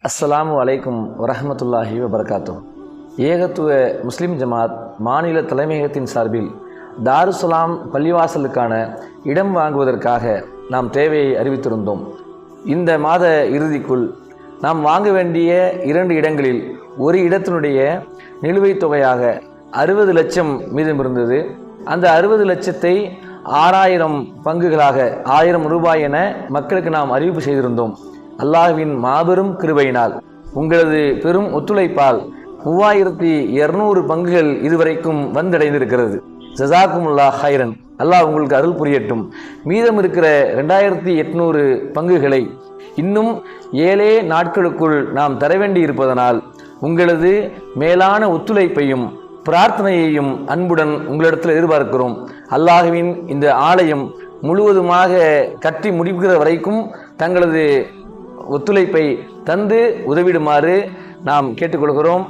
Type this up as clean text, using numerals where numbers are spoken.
அஸ்ஸலாமு அலைக்கும் வரஹ்மத்துல்லாஹி வபரகாத்துஹ். ஏகத்துவ முஸ்லிம் ஜமாத் மாநில தலைமையகத்தின் சார்பில் தாருஸ்ஸலாம் பள்ளிவாசலுக்கான இடம் வாங்குவதற்காக நாம் தேவையை அறிவித்திருந்தோம். இந்த மாத இறுதிக்குள் நாம் வாங்க வேண்டிய 2 இடங்களில் ஒரு இடத்தினுடைய நிலுவைத் தொகையாக 60 லட்சம் மீதம் இருந்தது. அந்த 60 லட்சத்தை 6000 பங்குகளாக 1000 ரூபாய் என மக்களுக்கு நாம் அறிவிப்பு செய்திருந்தோம். அல்லாஹ்வின் மாபெரும் கிருபையினால் உங்களது பெரும் ஒத்துழைப்பால் 3200 பங்குகள் இதுவரைக்கும் வந்தடைந்திருக்கிறது. ஜஸாக்குமுல்லாஹ் ஹைரன். அல்லாஹ் உங்களுக்கு அருள் புரியட்டும். மீதம் இருக்கிற 2800 பங்குகளை இன்னும் 7 நாட்களுக்குள் நாம் தர வேண்டி இருப்பதனால் உங்களது மேலான ஒத்துழைப்பையும் பிரார்த்தனையையும் அன்புடன் உங்களிடத்தில் எதிர்பார்க்கிறோம். அல்லாஹ்வின் இந்த ஆலயம் முழுவதுமாக கட்டி முடிக்கிற வரைக்கும் தங்களது ஒத்துழைப்பை தந்து உதவிடுமாறு நாம் கேட்டுக்கொள்கிறோம்.